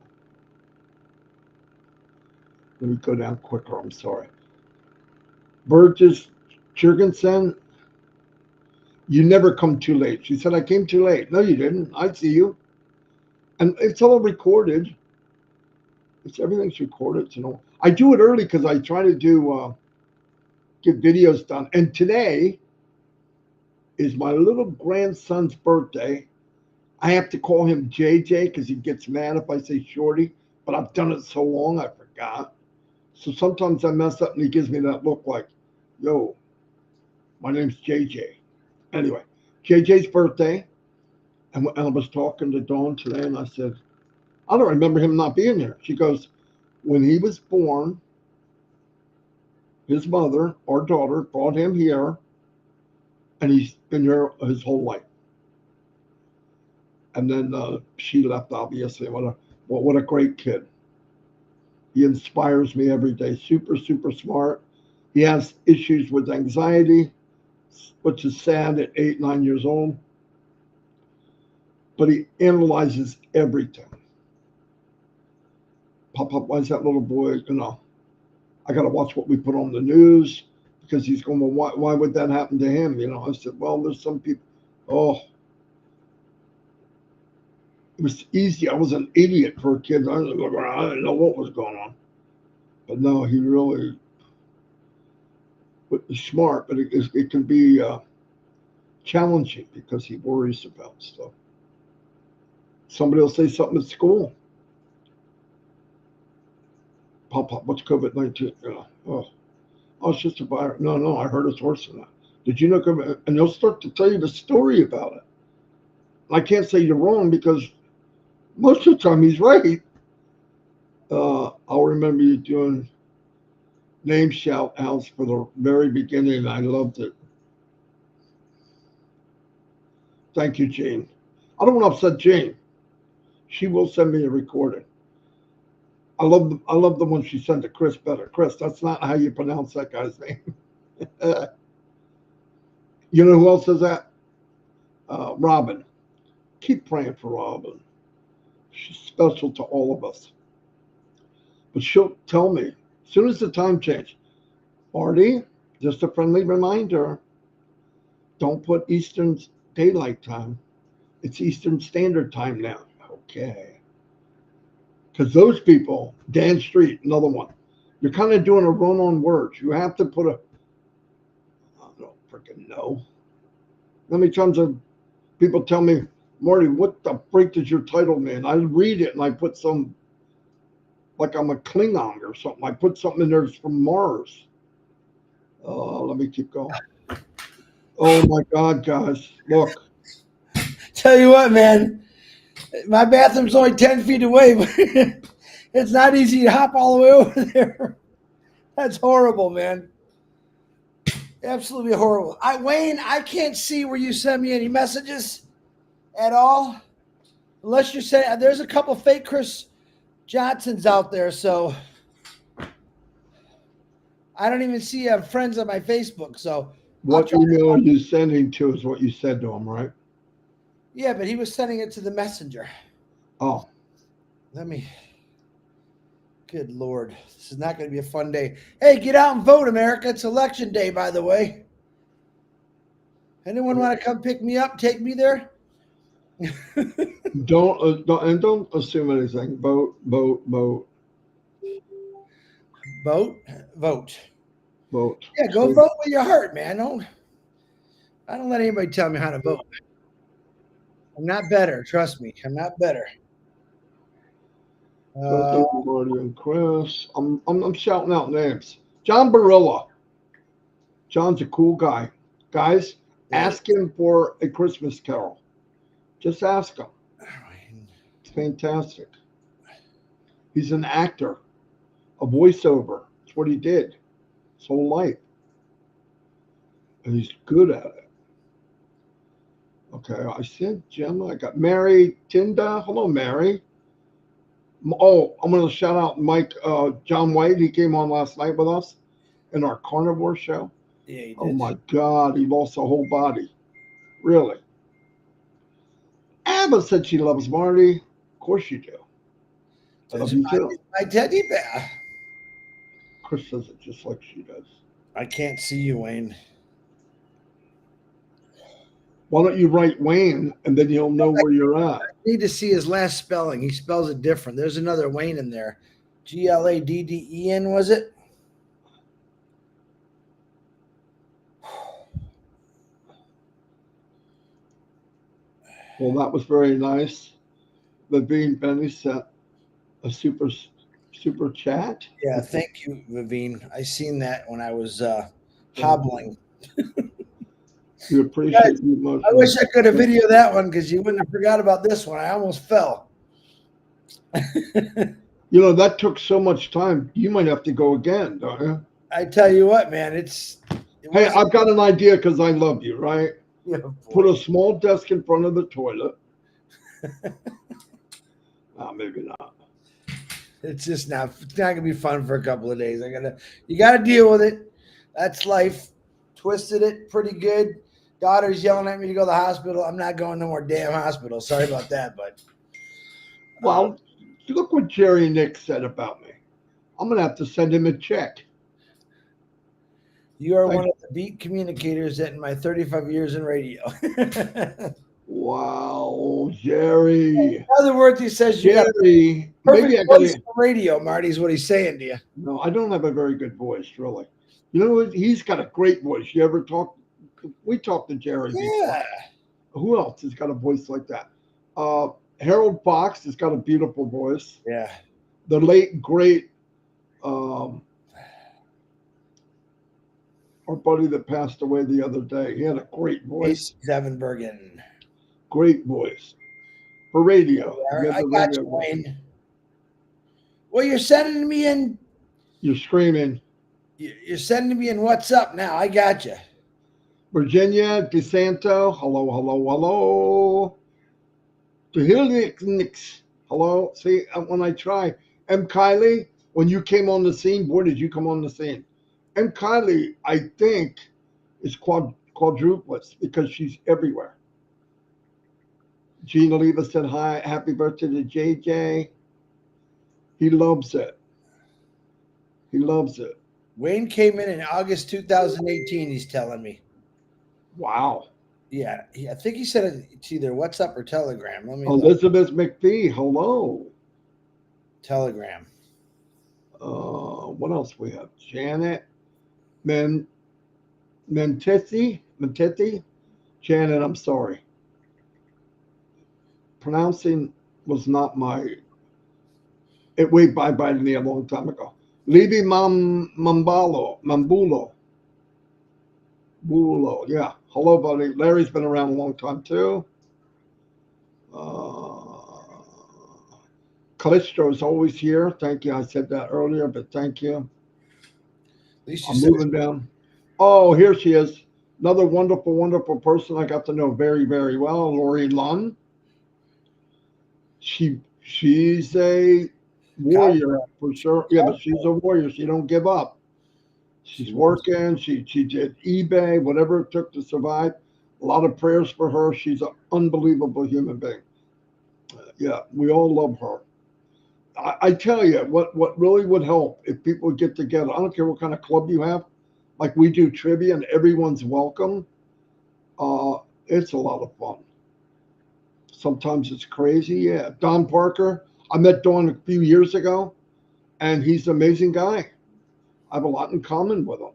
Let me go down quicker. I'm sorry. Burgess Jurgensen, you never come too late. She said, I came too late. No, you didn't. I see you. And it's all recorded. Everything's recorded. You know, I do it early because I try to get videos done. And today is my little grandson's birthday. I have to call him JJ because he gets mad if I say Shorty, but I've done it so long I forgot. So sometimes I mess up and he gives me that look like, yo, my name's JJ. Anyway, JJ's birthday. And I was talking to Dawn today and I said, I don't remember him not being here. She goes, when he was born, his mother, our daughter, brought him here and he's been here his whole life. And then she left, obviously. Well, what a great kid. He inspires me every day. Super, super smart. He has issues with anxiety, which is sad at 8, 9 years old. But he analyzes everything. Pop, why is that little boy, I got to watch what we put on the news because he's going, well, why would that happen to him? I said, well, there's some people, it was easy. I was an idiot for a kid. I didn't know what was going on. But no, he really was smart, but it can be challenging because he worries about stuff. Somebody will say something at school. Pop, what's COVID-19? It's just a virus. No, I heard it's worse than that. Did you know COVID? And they'll start to tell you the story about it. I can't say you're wrong because most of the time he's right. I'll remember you doing name shout outs for the very beginning. I loved it. Thank you, Jane. I don't want to upset Jane. She will send me a recording. I love the one she sent to Chris better. Chris, that's not how you pronounce that guy's name. You know who else does that? Robin. Keep praying for Robin. She's special to all of us. But she'll tell me, as soon as the time changes, Marty, just a friendly reminder, don't put Eastern Daylight Time. It's Eastern Standard Time now. Okay. Because those people, Dan Street, another one, you're kind of doing a run on words. You have to put I don't freaking know. How many times have people tell me, Marty, what the freak does your title mean? I read it and I put some, like I'm a Klingon or something. I put something in there that's from Mars. Let me keep going. Oh my God, guys, look. Tell you what, man, my bathroom's only 10 feet away, but it's not easy to hop all the way over there. That's horrible, man. Absolutely horrible. Wayne, I can't see where you send me any messages at all. Unless you're saying there's a couple fake Chris Johnsons out there, so I don't even see friends on my Facebook. So what email are you sending to is what you said to him, right? Yeah, but he was sending it to the messenger. Oh. Good Lord. This is not going to be a fun day. Hey, get out and vote, America. It's election day, by the way. Anyone want to come pick me up, take me there? Don't assume anything. Vote. Vote. Yeah, go vote with your heart, man. I don't let anybody tell me how to vote. I'm not better. Trust me, I'm not better. Marty and Chris. I'm shouting out names. John Barilla. John's a cool guy. Guys, ask him for a Christmas Carol. Just ask him. It's fantastic. He's an actor, a voiceover. That's what he did his whole life. And he's good at it. Okay, I said Gemma. I got Mary Tinda. Hello, Mary. Oh, I'm going to shout out Mike, John White. He came on last night with us in our carnivore show. Yeah, he did. Oh my God, he lost a whole body. Really. Abba said she loves Marty. Of course you do. I love you too. My teddy bear. Chris says it just like she does. I can't see you, Wayne. Why don't you write Wayne and then you'll know where you're at? I need to see his last spelling. He spells it different. There's another Wayne in there. Gladden, was it? Well, that was very nice. Vivine Benny sent a super chat. Yeah, thank you, Vivine. I seen that when I was hobbling. We appreciate you much. I wish I could have videoed that one because you wouldn't have forgot about this one. I almost fell. You know, that took so much time. You might have to go again, don't you? I tell you what, man, Hey, I've got an idea because I love you, right? Yeah, put a small desk in front of the toilet. Maybe not. It's just not. It's not gonna be fun for a couple of days. You gotta deal with it. That's life. Twisted it pretty good. Daughter's yelling at me to go to the hospital. I'm not going no more damn hospital. Sorry about that, but Well, look what Jerry Nick said about me. I'm gonna have to send him a check. you are Thank, one of the beat communicators in my 35 years in radio. In wow, Jerry. other words, he says you got a Jerry, perfect maybe I voice gotta. for radio, Marty, is what he's saying to you. No, I don't have a very good voice, really. You know what? He's got a great voice. You ever talk? We talked to Jerry before. Yeah. Who else has got a voice like that? Uh, Harold Fox has got a beautiful voice. Yeah. The late great, um, our buddy that passed away the other day, he had a great voice. Zevenbergen. Great voice for radio. You have I the got radio you, voice. Wayne. Well, you're sending me in. You're screaming. You're sending me in. What's up now? I got you. Virginia DeSanto, hello, hello, hello. To Helix, hello. See, when I try, M. Kylie, when you came on the scene, boy, did you come on the scene. M. Kylie, I think, is quadruplets because she's everywhere. Gina Leva said hi, happy birthday to JJ. He loves it. He loves it. Wayne came in August 2018. He's telling me. Wow. Yeah, I think he said it's either WhatsApp or Telegram. Let me look. Elizabeth McPhee, hello. Telegram. What else we have? Janet Mentethi. Janet, I'm sorry. Pronouncing was not my. It went by to me a long time ago. Libby Mambulo. Bulo, yeah. Hello, buddy. Larry's been around a long time too. Callisto is always here. Thank you. I said that earlier, but thank you. At least you I'm said moving down. Oh, here she is. Another wonderful, wonderful person I got to know very, very well. Lori Lunn. She's a warrior for sure. Yeah, but she's a warrior. She don't give up. She's working. She did eBay, whatever it took to survive. A lot of prayers for her. She's an unbelievable human being. Yeah, we all love her. I tell you, what really would help if people would get together. I don't care what kind of club you have, like we do trivia and everyone's welcome. It's a lot of fun. Sometimes it's crazy. Yeah, Don Parker. I met Don a few years ago, and he's an amazing guy. I have a lot in common with him.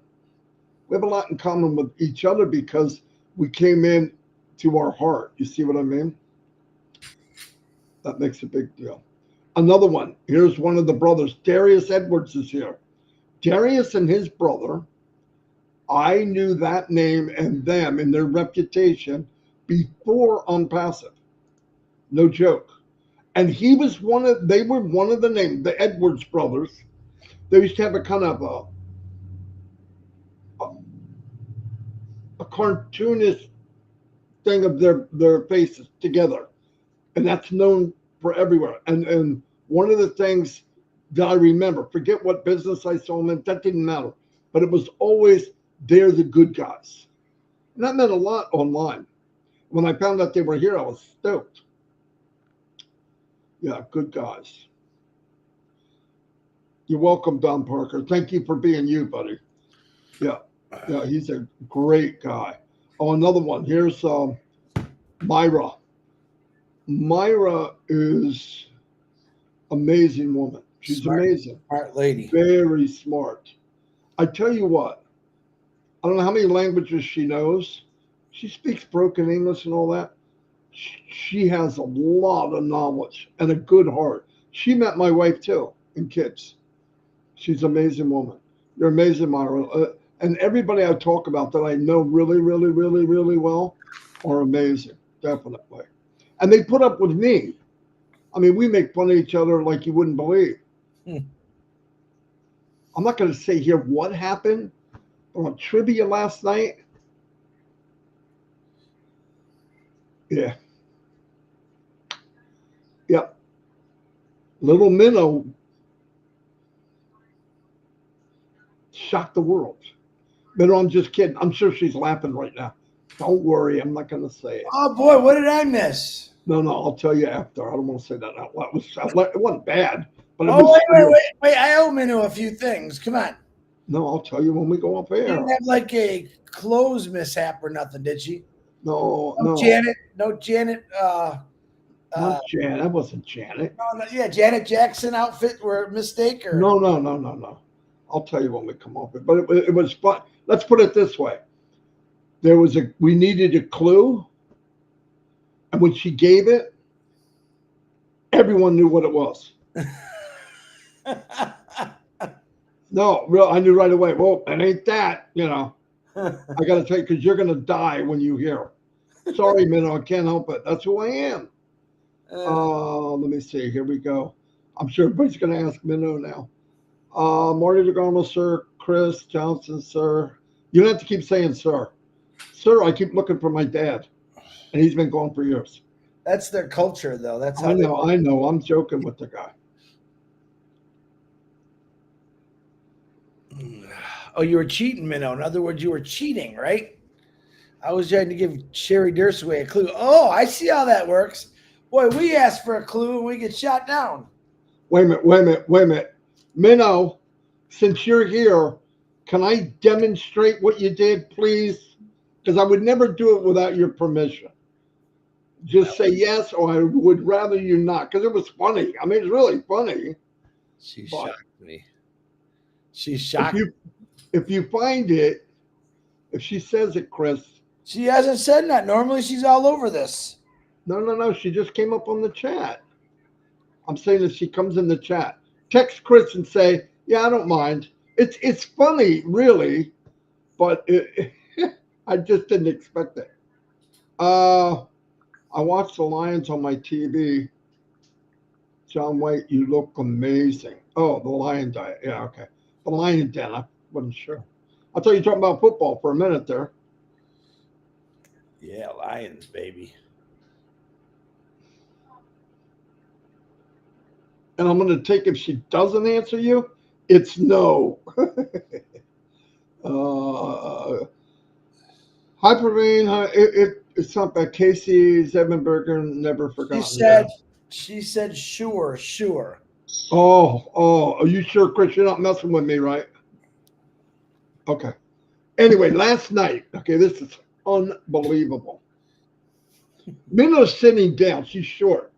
We have a lot in common with each other because we came in to our heart. You see what I mean? That makes a big deal. Another one. Here's one of the brothers. Darius Edwards is here. Darius and his brother, I knew that name and them and their reputation before ONPASSIVE. No joke. And they were one of the names, the Edwards brothers. They used to have a kind of a cartoonist thing of their faces together. And that's known for everywhere. And one of the things that I remember, forget what business I saw them in, that didn't matter. But it was always, they're the good guys. And that meant a lot online. When I found out they were here, I was stoked. Yeah, good guys. You're welcome, Don Parker. Thank you for being you, buddy. Yeah, he's a great guy. Oh, another one. Here's Myra. Myra is amazing woman. She's smart, amazing. smart lady. Very smart. I tell you what, I don't know how many languages she knows. She speaks broken English and all that. She has a lot of knowledge and a good heart. She met my wife too and kids. She's an amazing woman. You're amazing, Myra. And everybody I talk about that I know really, really, really, really well are amazing. Definitely. And they put up with me. I mean, we make fun of each other like you wouldn't believe. I'm not going to say here what happened on trivia last night. Yeah. Yep. Little Minnow shocked the world. But no, I'm just kidding. I'm sure she's laughing right now. Don't worry, I'm not going to say it. Oh boy, what did I miss? No, I'll tell you after. I don't want to say that out loud. It wasn't bad, but it Oh, was. wait! I owe Minnow a few things. Come on. No, I'll tell you when we go up She air. didn't have like a clothes mishap or nothing, did she? No. Janet. Not Janet. That wasn't Janet. No, yeah, Janet Jackson outfit were a mistake or No. I'll tell you when we come off it. But it was fun. Let's put it this way. We needed a clue. And when she gave it, everyone knew what it was. No, real. I knew right away. Well, it ain't that, I got to tell you, because you're going to die when you hear it. Sorry, Minnow, I can't help it. That's who I am. Let me see. Here we go. I'm sure everybody's going to ask Minnow now. Marty DeGarmo, sir. Chris Johnson, sir. You don't have to keep saying sir. Sir, I keep looking for my dad. And he's been gone for years. That's their culture, though. That's how I know. I'm joking with the guy. Oh, you were cheating, Minnow. In other words, you were cheating, right? I was trying to give Sherry Dursway a clue. Oh, I see how that works. Boy, we ask for a clue and we get shot down. Wait a minute. Minnow, since you're here, can I demonstrate what you did, please? Because I would never do it without your permission. Just say yes, or I would rather you not, because it was funny. I mean, it's really funny. She shocked me. She shocked me. If you find it, if she says it, Chris. She hasn't said that. Normally she's all over this. No. She just came up on the chat. I'm saying that she comes in the chat. Text Chris and say, yeah, I don't mind. It's funny, really, but I just didn't expect it. I watched the Lions on my TV. John White, you look amazing. Oh, the Lion diet. Yeah, okay. The Lion Den. I wasn't sure. I thought you were talking about football for a minute there. Yeah, Lions, baby. And I'm going to take, if she doesn't answer you, it's no. Hi, Praveen. It's not bad. Casey Zevenberger, never forgotten. She said, sure. Oh, are you sure, Chris? You're not messing with me, right? Okay. Anyway, last night, okay, this is unbelievable. Minnow's sitting down. She's short.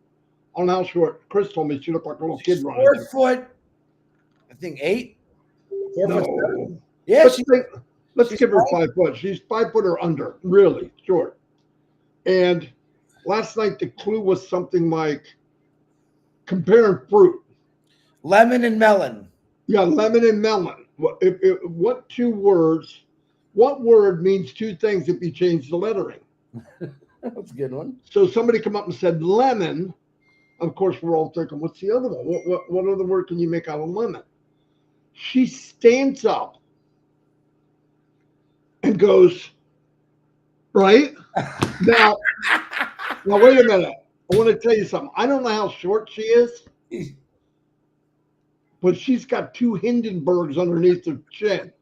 I don't know how short. Chris told me she looked like a little kid running. 4 foot, I think 8. 4 No. foot 7. Yeah, let's give her 5 foot. She's 5 foot or under, really short. And last night the clue was something like comparing fruit. Lemon and melon. Yeah, lemon and melon. What 2 words? What word means 2 things if you change the lettering? That's a good one. So somebody come up and said lemon. Of course, we're all thinking, what's the other one? What other word can you make out of lemon? She stands up and goes, right? Now, wait a minute. I want to tell you something. I don't know how short she is, but she's got 2 Hindenburgs underneath her chin.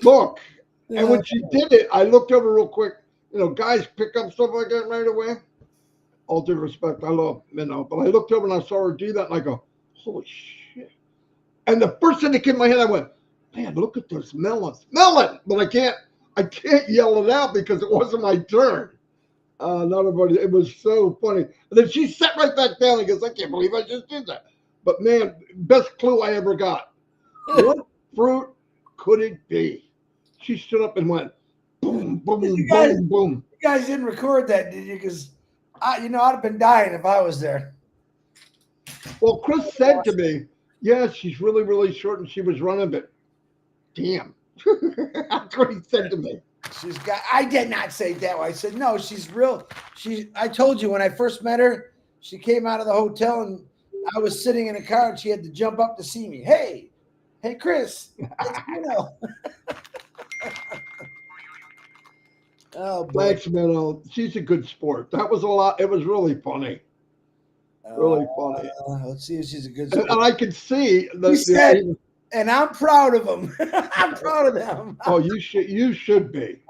Look. And when she did it, I looked over real quick. Guys pick up stuff like that right away. All due respect, I love Minnow, but I looked over and I saw her do that, and I go, holy shit. And the first thing that came in my head, I went, man, look at those melons. Melon! But I can't yell it out because it wasn't my turn. Not everybody, it was so funny. And then she sat right back down and goes, I can't believe I just did that. But man, best clue I ever got. What fruit could it be? She stood up and went, boom, boom, boom, boom. You guys didn't record that, did you? Because, I'd have been dying if I was there. Well, Chris said to me, yeah, she's really, really short and she was running, but damn. That's what he said to me. I did not say it that way. I said, no, she's real. I told you when I first met her, she came out of the hotel and I was sitting in a car and she had to jump up to see me. Hey, Chris. Oh, boy. Thanks, Minnow. She's a good sport. That was a lot. It was really funny. Really funny. Let's see if she's a good sport. And I could see. And I'm proud of them. I'm proud of them. Oh, you should be.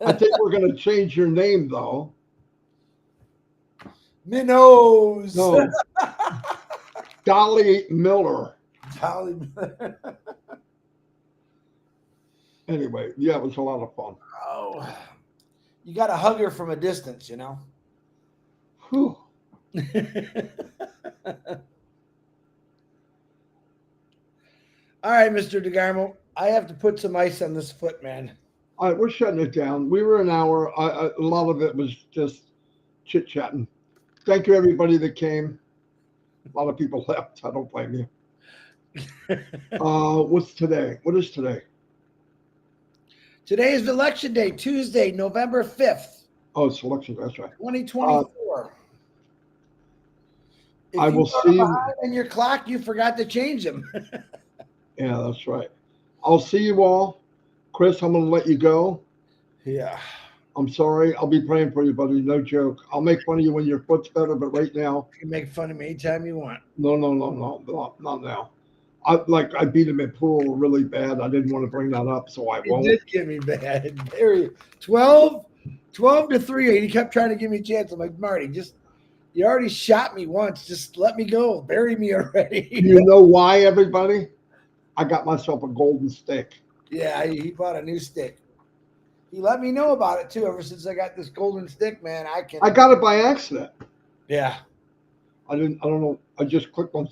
I think we're going to change your name though. Minnows. No, Dolly Miller. Dolly. Anyway, yeah, it was a lot of fun. Oh, you got to hug her from a distance, you know. Whew. All right, Mr. DeGarmo, I have to put some ice on this foot, man. All right, we're shutting it down. We were an hour. A lot of it was just chit chatting. Thank you, everybody that came. A lot of people left. I don't blame you. What's today? What is today? Today is election day, Tuesday, November 5th. Oh, it's election. That's right. 2024. If I you will are see. behind on your clock, you forgot to change them. Yeah, that's right. I'll see you all. Chris, I'm going to let you go. Yeah. I'm sorry. I'll be praying for you, buddy. No joke. I'll make fun of you when your foot's better, but right now. You can make fun of me anytime you want. No, not now. I beat him at pool really bad. I didn't want to bring that up, so I He won't. did give me bad. Very 12 to 3. And he kept trying to give me a chance. I'm like, Marty, you already shot me once. Just let me go. Bury me already. You know why, everybody? I got myself a golden stick. Yeah, he bought a new stick. He let me know about it too. Ever since I got this golden stick, man, I got it by accident. Yeah. I don't know. I just clicked on